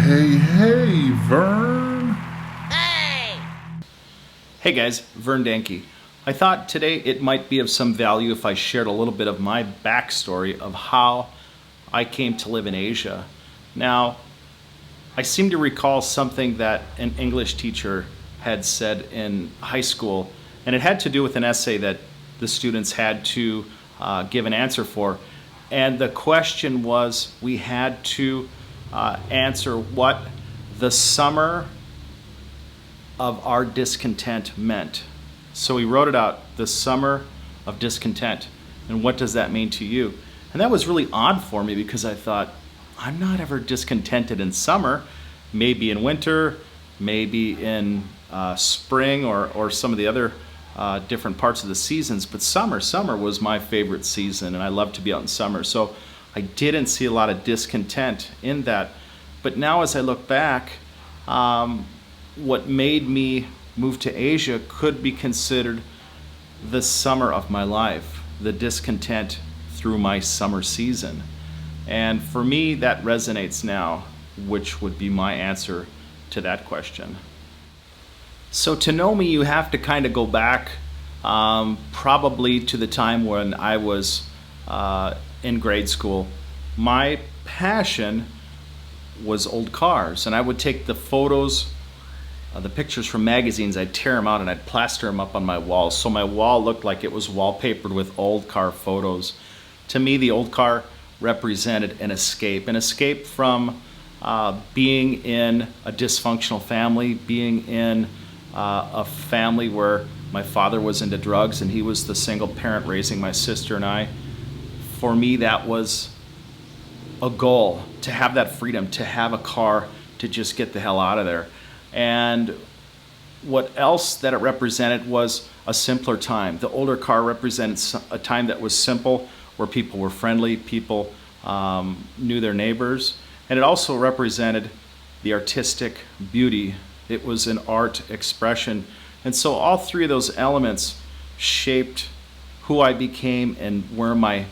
Hey, Vern. Hey guys, Vern Danke. I thought today it might be of some value if I shared a little bit of my backstory of how I came to live in Asia. Now, I seem to recall something that an English teacher had said in high school, and it had to do with an essay that the students had to give an answer for. And the question was, we had to answer what the summer of our discontent meant. So we wrote it out, the summer of discontent. And what does that mean to you? And that was really odd for me because I thought, I'm not ever discontented in summer, maybe in winter, maybe in spring or some of the other different parts of the seasons, but summer was my favorite season and I love to be out in summer. So I didn't see a lot of discontent in that. But now as I look back, what made me move to Asia could be considered the summer of my life, the discontent through my summer season. And for me, that resonates now, which would be my answer to that question. So to know me, you have to kind of go back probably to the time when I was in grade school. My passion was old cars, and I would take the photos, the pictures from magazines, I'd tear them out and I'd plaster them up on my wall. So my wall looked like it was wallpapered with old car photos. To me, the old car represented an escape from being in a dysfunctional family, being in a family where my father was into drugs and he was the single parent raising my sister and I. For me, that was a goal, to have that freedom, to have a car, to just get the hell out of there. And what else that it represented was a simpler time. The older car represented a time that was simple, where people were friendly, people knew their neighbors, and it also represented the artistic beauty. It was an art expression. And so all three of those elements shaped who I became and where my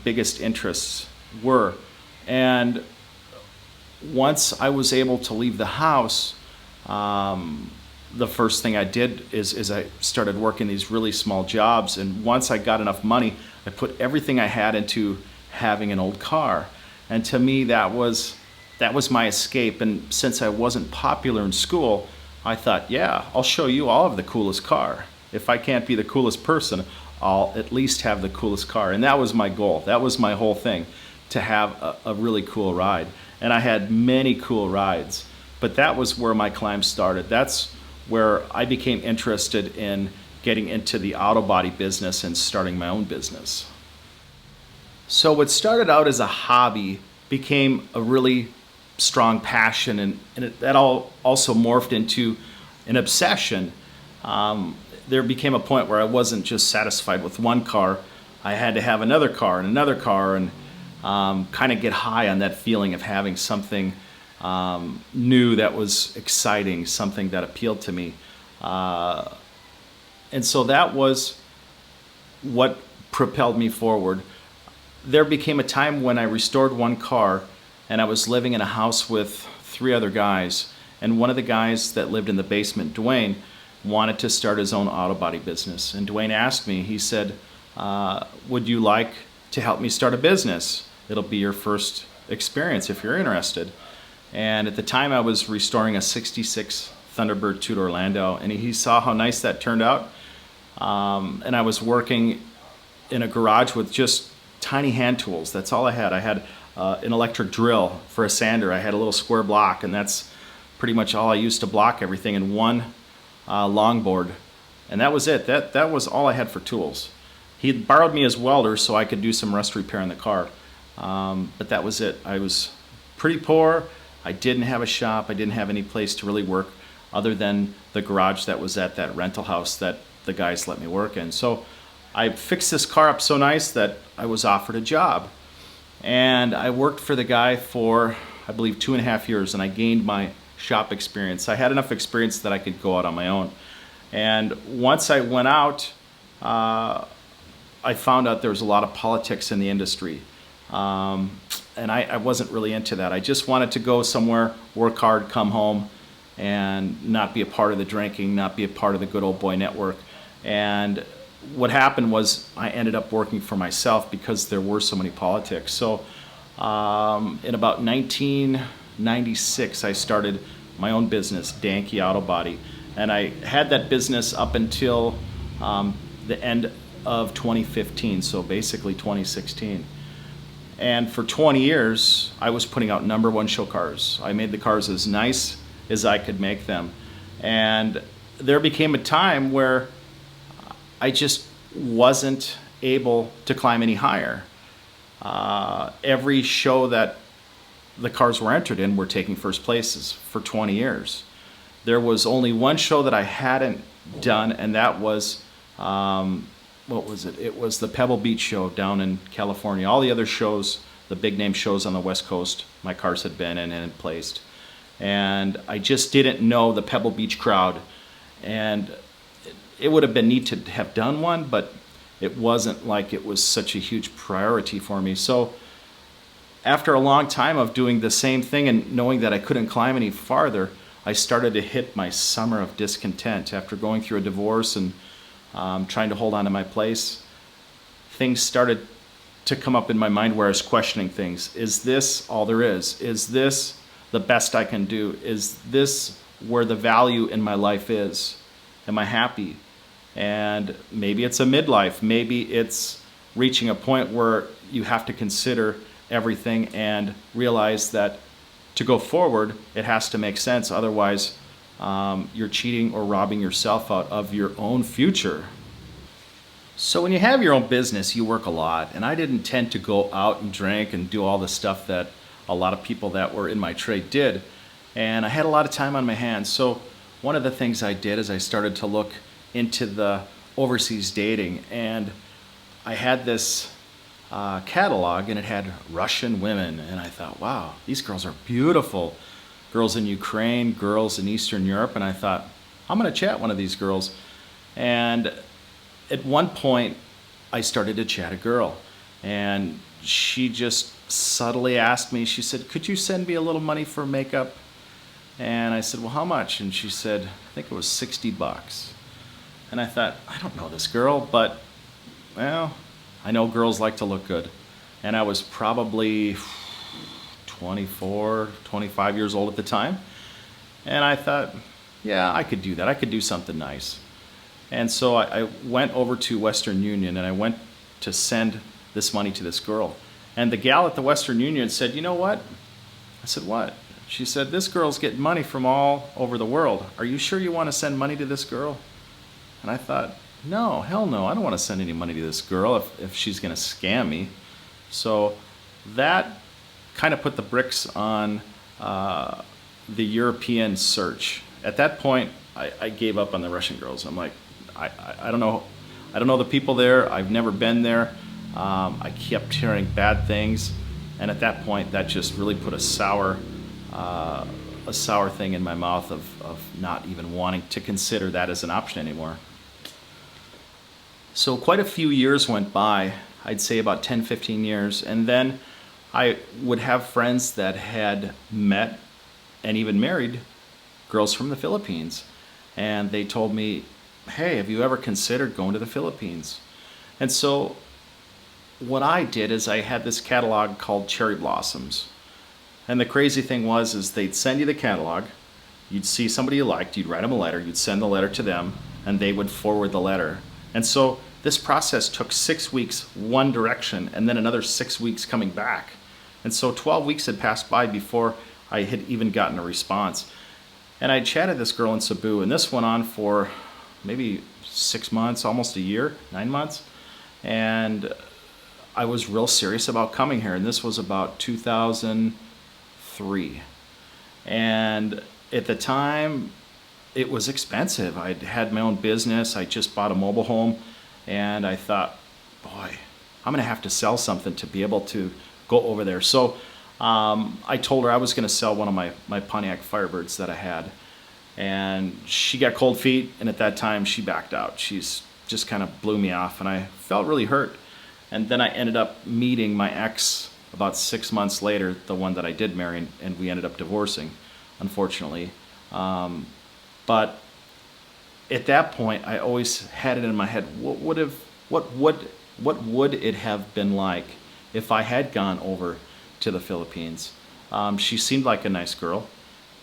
biggest interests were. And once I was able to leave the house, the first thing I did is I started working these really small jobs. And once I got enough money, I put everything I had into having an old car. And to me, that was my escape. And since I wasn't popular in school, I thought, yeah, I'll show you all of the coolest car. If I can't be the coolest person, I'll at least have the coolest car. And that was my goal. That was my whole thing, to have a really cool ride. And I had many cool rides, but that was where my climb started. That's where I became interested in getting into the auto body business and starting my own business. So what started out as a hobby became a really strong passion, and that all also morphed into an obsession. There became a point where I wasn't just satisfied with one car. I had to have another car and another car, and kind of get high on that feeling of having something new that was exciting, something that appealed to me. And so that was what propelled me forward. There became a time when I restored one car and I was living in a house with three other guys. And one of the guys that lived in the basement, Dwayne, wanted to start his own auto body business. And Dwayne asked me, he said, would you like to help me start a business? It'll be your first experience if you're interested. And at the time I was restoring a 66 Thunderbird two-door Landau, and he saw how nice that turned out. And I was working in a garage with just tiny hand tools. That's all I had. I had an electric drill for a sander. I had a little square block, and that's pretty much all I used to block everything, in one longboard. And that was it. That was all I had for tools. He had borrowed me as welder so I could do some rust repair in the car. But that was it. I was pretty poor. I didn't have a shop. I didn't have any place to really work other than the garage that was at that rental house that the guys let me work in. So I fixed this car up so nice that I was offered a job. And I worked for the guy for, I believe, 2.5 years, and I gained my shop experience. I had enough experience that I could go out on my own. And once I went out, I found out there was a lot of politics in the industry. and I wasn't really into that. I just wanted to go somewhere, work hard, come home, and not be a part of the drinking, not be a part of the good old boy network. And what happened was I ended up working for myself because there were so many politics. So in about 1996, I started my own business, Danke Auto Body. And I had that business up until the end of 2015, so basically 2016. And for 20 years, I was putting out #1 show cars. I made the cars as nice as I could make them. And there became a time where I just wasn't able to climb any higher. Every show that the cars were entered in were taking first places for 20 years. There was only one show that I hadn't done, and that was, what was it? It was the Pebble Beach show down in California. All the other shows, the big name shows on the West Coast, my cars had been in and had placed. And I just didn't know the Pebble Beach crowd. And it would have been neat to have done one, but it wasn't like it was such a huge priority for me. So after a long time of doing the same thing and knowing that I couldn't climb any farther, I started to hit my summer of discontent. After going through a divorce and trying to hold on to my place, things started to come up in my mind where I was questioning things. Is this all there is? Is this the best I can do? Is this where the value in my life is? Am I happy? And maybe it's a midlife. Maybe it's reaching a point where you have to consider everything and realize that to go forward, it has to make sense. Otherwise, you're cheating or robbing yourself out of your own future. So when you have your own business, you work a lot. And I didn't tend to go out and drink and do all the stuff that a lot of people that were in my trade did. And I had a lot of time on my hands. So one of the things I did is I started to look into the overseas dating. And I had this catalog, and it had Russian women. And I thought, wow, these girls are beautiful. Girls in Ukraine, girls in Eastern Europe. And I thought, I'm going to chat one of these girls. And at one point, I started to chat a girl. And she just subtly asked me, she said, could you send me a little money for makeup? And I said, well, how much? And she said, I think it was $60. And I thought, I don't know this girl, but, well, I know girls like to look good. And I was probably 24, 25 years old at the time. And I thought, yeah, I could do that. I could do something nice. And so I went over to Western Union, and I went to send this money to this girl. And the gal at the Western Union said, you know what? I said, what? She said, this girl's getting money from all over the world. Are you sure you want to send money to this girl? And I thought, no, hell no. I don't want to send any money to this girl if she's going to scam me. So that kind of put the bricks on the European search. At that point, I gave up on the Russian girls. I'm like, I don't know. I don't know the people there. I've never been there. I kept hearing bad things. And at that point, that just really put a sour thing in my mouth of not even wanting to consider that as an option anymore. So quite a few years went by, I'd say about 10, 15 years, and then I would have friends that had met and even married girls from the Philippines. And they told me, hey, have you ever considered going to the Philippines? And so what I did is I had this catalog called Cherry Blossoms. And the crazy thing was they'd send you the catalog, you'd see somebody you liked, you'd write them a letter, you'd send the letter to them, and they would forward the letter. And so this process took 6 weeks one direction, and then another 6 weeks coming back. And so 12 weeks had passed by before I had even gotten a response. And I chatted this girl in Cebu, and this went on for maybe 6 months, almost a year, 9 months. And I was real serious about coming here, and this was about 2003. And at the time, it was expensive. I'd had my own business. I just bought a mobile home, and I thought, boy, I'm going to have to sell something to be able to go over there. So I told her I was going to sell one of my Pontiac Firebirds that I had. And she got cold feet, and at that time, she backed out. She's just kind of blew me off, and I felt really hurt. And then I ended up meeting my ex about 6 months later, the one that I did marry, and we ended up divorcing, unfortunately. But at that point, I always had it in my head: what would it have been like if I had gone over to the Philippines? She seemed like a nice girl,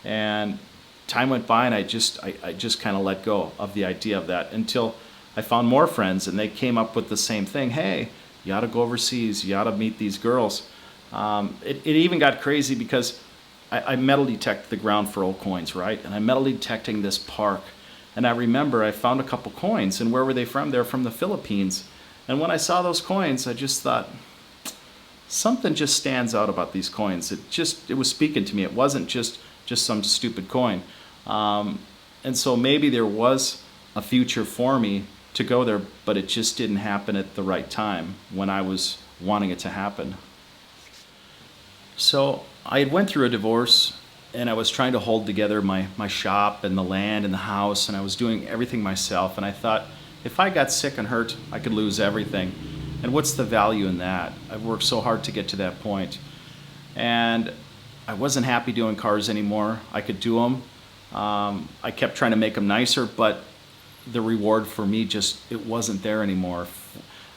and time went by, and I just kind of let go of the idea of that until I found more friends, and they came up with the same thing. Hey, you ought to go overseas. You ought to meet these girls. It even got crazy because I metal detect the ground for old coins, right? And I'm metal detecting this park. And I remember I found a couple coins, and where were they from? They're from the Philippines. And when I saw those coins, I just thought, something just stands out about these coins. It was speaking to me. It wasn't just some stupid coin. And so maybe there was a future for me to go there, but it just didn't happen at the right time when I was wanting it to happen. So I had went through a divorce, and I was trying to hold together my shop and the land and the house, and I was doing everything myself. And I thought, if I got sick and hurt, I could lose everything. And what's the value in that? I've worked so hard to get to that point. And I wasn't happy doing cars anymore. I could do them. I kept trying to make them nicer, but the reward for me it wasn't there anymore.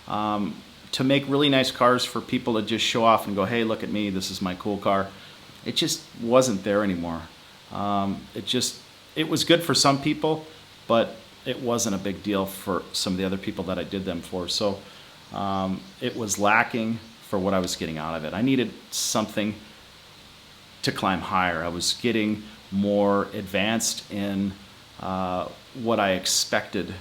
To make really nice cars for people to just show off and go, hey, look at me, this is my cool car, it just wasn't there anymore. It was good for some people, but it wasn't a big deal for some of the other people that I did them for. So it was lacking for what I was getting out of it. I needed something to climb higher. I was getting more advanced in what I expected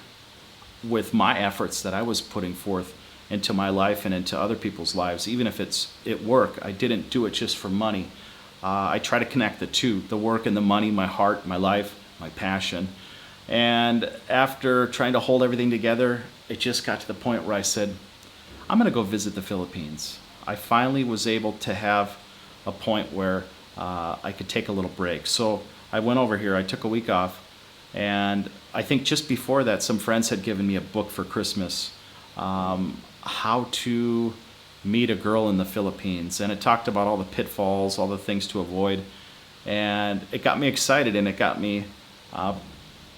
with my efforts that I was putting forth into my life and into other people's lives. Even if it's at work, I didn't do it just for money. I try to connect the two, the work and the money, my heart, my life, my passion. And after trying to hold everything together, it just got to the point where I said, I'm going to go visit the Philippines. I finally was able to have a point where I could take a little break. So I went over here, I took a week off, and I think just before that, some friends had given me a book for Christmas, How to Meet a Girl in the Philippines. And it talked about all the pitfalls, all the things to avoid. And it got me excited, and it got me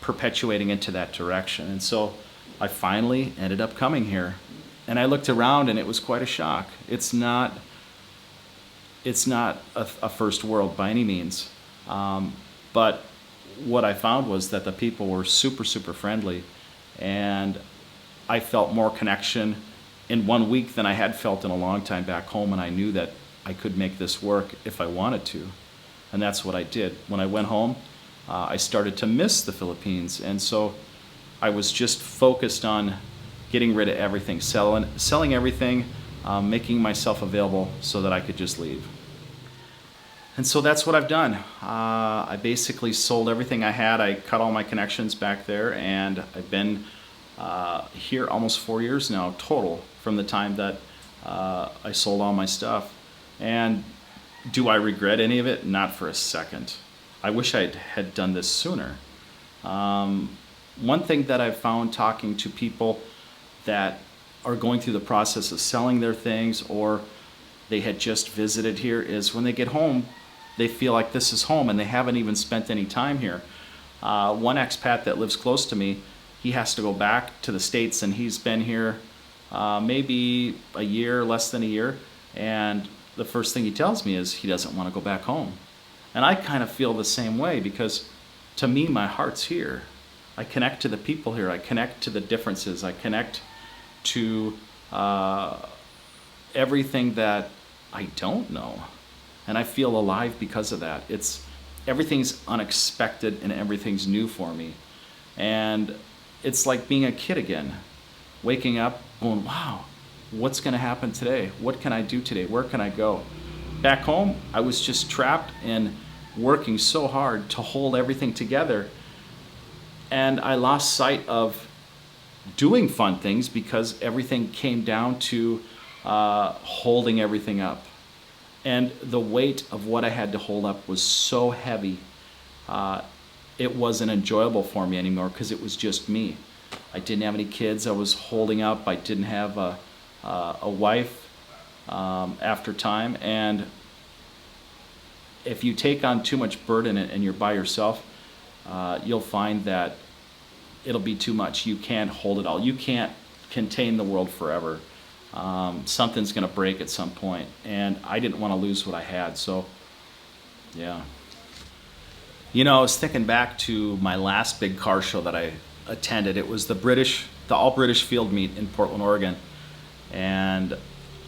perpetuating into that direction. And so I finally ended up coming here. And I looked around, and it was quite a shock. It's not a first world by any means. But what I found was that the people were super, super friendly. And I felt more connection in 1 week than I had felt in a long time back home. And I knew that I could make this work if I wanted to. And that's what I did. When I went home, I started to miss the Philippines. And so I was just focused on getting rid of everything, selling everything, making myself available so that I could just leave. And so that's what I've done. I basically sold everything I had. I cut all my connections back there, and I've been here almost 4 years now total from the time that I sold all my stuff. And do I regret any of it? Not for a second. I wish I had done this sooner. One thing that I've found talking to people that are going through the process of selling their things, or they had just visited here, is when they get home, they feel like this is home and they haven't even spent any time here. One expat that lives close to me, he has to go back to the States, and he's been here maybe a year, less than a year, and the first thing he tells me is he doesn't want to go back home. And I kind of feel the same way, because to me, my heart's here. I connect to the people here. I connect to the differences. I connect to everything that I don't know. And I feel alive because of that. Everything's unexpected and everything's new for me. And it's like being a kid again. Waking up, going, wow, what's going to happen today? What can I do today? Where can I go? Back home, I was just trapped in working so hard to hold everything together. And I lost sight of doing fun things because everything came down to holding everything up. And the weight of what I had to hold up was so heavy, it wasn't enjoyable for me anymore, because it was just me. I didn't have any kids I was holding up. I didn't have a wife after time. And if you take on too much burden and you're by yourself, you'll find that it'll be too much. You can't hold it all. You can't contain the world forever. Something's going to break at some point, and I didn't want to lose what I had. So, yeah. You know, I was thinking back to my last big car show that I attended. It was the All British Field Meet in Portland, Oregon, and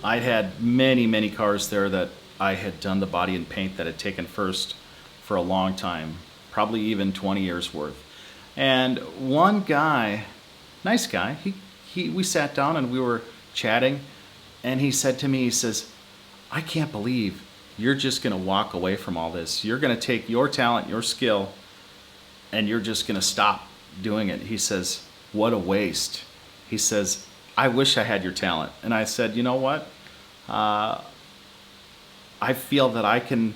I had many, many cars there that I had done the body and paint that had taken first for a long time, probably even 20 years worth. And one guy, nice guy, we sat down and we were chatting, and he said to me, he says, I can't believe you're just going to walk away from all this. You're going to take your talent, your skill, and you're just going to stop doing it. He says, what a waste. He says, I wish I had your talent. And I said, you know what? I feel that I can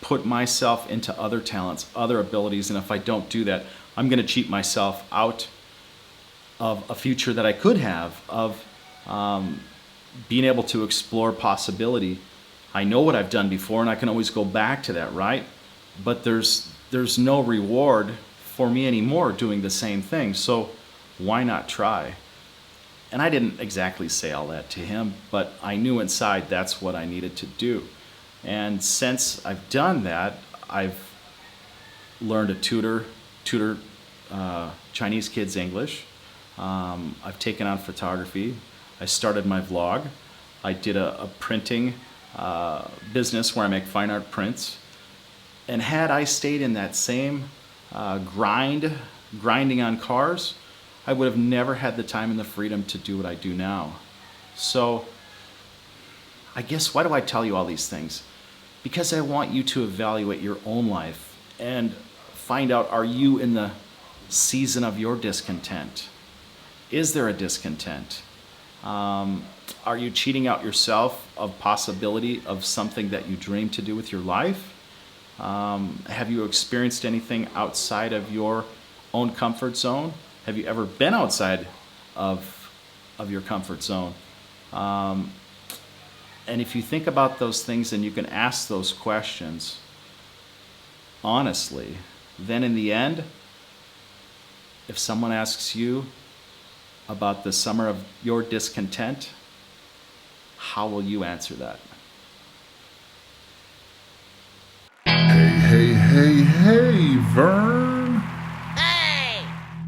put myself into other talents, other abilities, and if I don't do that, I'm going to cheat myself out of a future that I could have, of being able to explore possibility. I know what I've done before, and I can always go back to that, right? But there's no reward for me anymore doing the same thing, so why not try? And I didn't exactly say all that to him, but I knew inside that's what I needed to do. And since I've done that, I've learned to tutor Chinese kids English. I've taken on photography. I started my vlog. I did a printing business where I make fine art prints. And had I stayed in that same grinding on cars, I would have never had the time and the freedom to do what I do now. So I guess, why do I tell you all these things? Because I want you to evaluate your own life and find out, are you in the season of your discontent? Is there a discontent? Are you cheating out yourself of possibility of something that you dream to do with your life? Have you experienced anything outside of your own comfort zone? Have you ever been outside of your comfort zone? And if you think about those things and you can ask those questions honestly, then in the end, if someone asks you about the summer of your discontent, how will you answer that? Hey, hey, hey, hey, Vern.